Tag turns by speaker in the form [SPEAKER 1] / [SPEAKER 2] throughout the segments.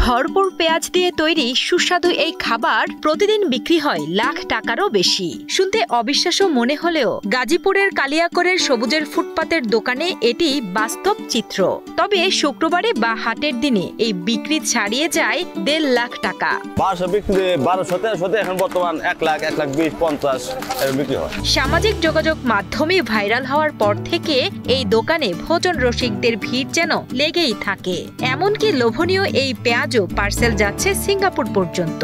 [SPEAKER 1] ভরপুর পেঁয়াজ দিয়ে তৈরি সুস্বাদু এই খাবার প্রতিদিন বিক্রি হয় লাখ টাকারও বেশি। শুনতে অবিশ্বাস্য মনে হলেও গাজীপুরের কালিয়াকৈরের সবুজের ফুটপাতের দোকানে এটি বাস্তব চিত্র। তবে শুক্রবারে বা হাটের দিনে এই বিক্রি ছাড়িয়ে যায় 1.5 লাখ টাকা।
[SPEAKER 2] 1200 বিক্রি 1200 এখন বর্তমান 1 লাখ 1,20,50 এর বিক্রি হয়।
[SPEAKER 1] সামাজিক যোগাযোগ মাধ্যমে ভাইরাল হওয়ার পর থেকে এই দোকানে ভোজন রসিকদের ভিড় যেন লেগেই থাকে। এমনকি লোভনীয় এই পেঁয়াজও পার্সেল যাচ্ছে সিঙ্গাপুর পর্যন্ত।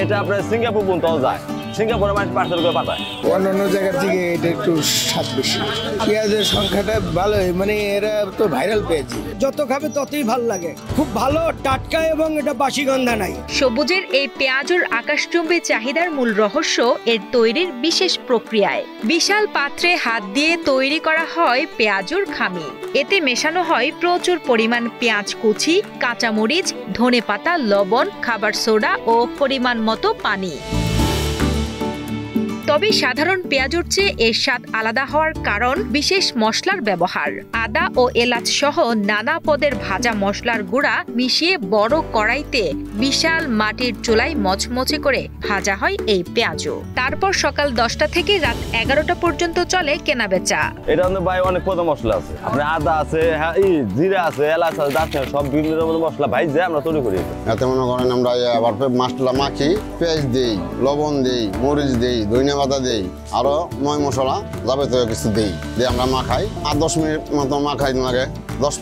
[SPEAKER 2] এটা আপনার সিঙ্গাপুর পর্যন্ত যায়। সিঙ্গাপুরে মানুষ পার্সেল করে পাঠায়।
[SPEAKER 3] অন্যান্য জায়গার থেকে এটা একটু স্বাদ বেশি। পেঁয়াজের সংখ্যাটা ভালোই, মানে এরা তো ভাইরাল পেয়েছে, যত খাবে ততই ভালো লাগে। খুব ভালো, টাটকা এবং এটা বাসি গন্ধা নাই।
[SPEAKER 1] সবুজের এই পেঁয়াজের আকাশচুম্বী চাহিদার মূল রহস্য এর তৈরির বিশেষ প্রক্রিয়ায়। বিশাল পাত্রে হাত দিয়ে তৈরি করা হয় পেঁয়াজুর খামি। এতে মেশানো হয় প্রচুর পরিমাণ পেঁয়াজ কুচি, কাঁচামরিচ, ধনেপাতা, লবণ, খাবার সোডা ও পরিমাণ মতো পানি। তবে সাধারণ পেঁয়াজের চেয়ে এর স্বাদ আলাদা হওয়ার কারণ বিশেষ মশলার ব্যবহার। আদা ও এলাচ সহ নানা পদের ভাজা মশলার গুঁড়া মিশিয়ে বড় কড়াইতে বিশাল মাটির চুলায় মচমচে করে ভাজা হয় এই পেঁয়াজও। তারপর সকাল 10টা থেকে রাত 11টা পর্যন্ত চলে কেনাবেচা।
[SPEAKER 2] এটা ভাই অনেক পদ মশলা আছে, আপনার আদা আছে, জিরা আছে, এলাচ আছে, দারচিনি, সব বিভিন্ন রকমের মশলা ভাই যে আমরা তৈরি করি।
[SPEAKER 4] এতে মনে করেন আমরা আবার মশলা মাখি, পেঁয়াজ দেই, লবণ দেই, মরিচ দেই, ধনিয়া পাতা দেই, আরো ময় মশলা যাবতীয় কিছু দেই দিয়ে আমরা মাখাই। আর 10 মিনিট মতো মাখাই লাগে। 10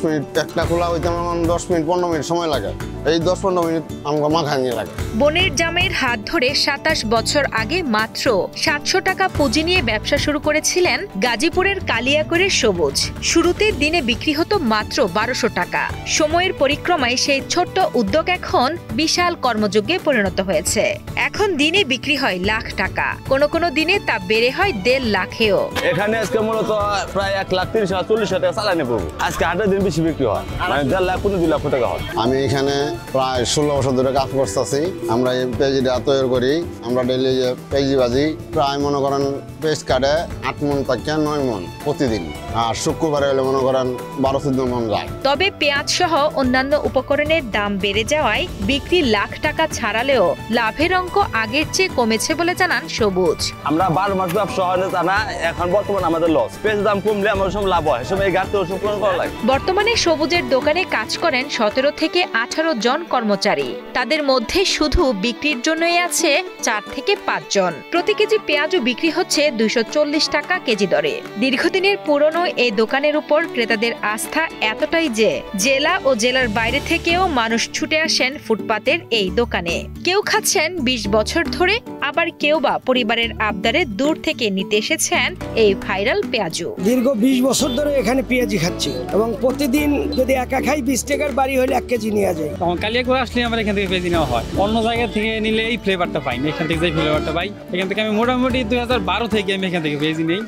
[SPEAKER 4] মিনিট একটা খোলা হইতে 10 মিনিট 15 মিনিট সময় লাগে। এই 10-15 মিনিট আমাকে মাখাই নিয়ে লাগে।
[SPEAKER 1] বোনের জামাইয়ের হাত ধরে 27 বছর আগে মাত্র 700 টাকা পুঁজি নিয়ে ব্যবসা শুরু করেছিলেন গাজীপুরের কালিয়াকৈরের সবুজ। শুরুতে দিনে বিক্রি হতো মাত্র 1200 টাকা। সময়ের পরিক্রমায় সেই ছোট্ট উদ্যোগ এখন বিশাল কর্মযজ্ঞে পরিণত হয়েছে। এখন দিনে বিক্রি হয় লাখ টাকা, কোনো দিনে তা বেড়ে হয় 1.5 লাখেও।
[SPEAKER 2] এখানে আজকে মূলত প্রায় 1,30,000-40,000 টাকা চালানি পড়বো। আজকে হাটের দিন বেশি বিক্রি হয়, মানে 1.5 লাখ 2 লাখ টাকা হয়।
[SPEAKER 4] আমি এখানে প্রায় 16 বছর ধরে কাজ করতেছি। আমরা এই পেঁয়াজিটা তৈরি করি। আমরা ডেইলি পেঁয়াজি ভাজি প্রায় মনে করেন পেস্ট কাটে 8 মণ থেকে 9 মণ প্রতিদিন। আর শুক্রবারে হলে মনে করেন 12-14 মণ যায়।
[SPEAKER 1] তবে পেঁয়াজ সহ অন্যান্য উপকরণের দাম বেড়ে যাওয়ায় বিক্রি লাখ টাকা ছাড়ালেও লাভের অঙ্ক আগের চেয়ে কমেছে বলে জানান সবুজ।
[SPEAKER 2] আমরা 12 মাস ব্যবসা হয় না, এখন বর্তমান আমাদের লস। পেঁয়াজের দাম কমলে আমাদের সব লাভ হয়, সময় এই ঘাটতি ওষুধ পূরণ করা লাগে।
[SPEAKER 1] বর্তমানে সবুজের দোকানে কাজ করেন 17 থেকে 18 জন কর্মচারী। তাদের মধ্যে শুধু বিক্রির জন্যই আছে 4 থেকে 5 জন। প্রতি কেজি পেঁয়াজও বিক্রি হচ্ছে 240 টাকা কেজি দরে। দীর্ঘদিনের পুরনো এই দোকানের উপর ক্রেতাদের আস্থা এতটাই যে জেলা ও জেলার বাইরে থেকেও মানুষ ছুটে আসেন ফুটপাতের এই দোকানে। কেউ খাচ্ছেন 20 বছর ধরে, আবার কেউ বা পরিবারের আবদারে দূর থেকে নিতে এসেছেন এই ভাইরাল পেঁয়াজু।
[SPEAKER 3] দীর্ঘ 20 বছর ধরে এখানে পেঁয়াজি খাচ্ছি এবং প্রতিদিন যদি একা খাই 20 টাকার বাড়ি হলে 1 কেজি নিয়ে যায়।
[SPEAKER 5] কালিয়াকৈর আসলে আমার এখান থেকে পেঁয়াজি নেওয়া হয়। অন্য জায়গা থেকে নিলে এই ফ্লেভারটা পাই না, এখান থেকে যে ফ্লেভারটা পাই। এখান থেকে আমি মোটামুটি 2012 থেকে আমি এখান থেকে পেঁয়াজি নেই।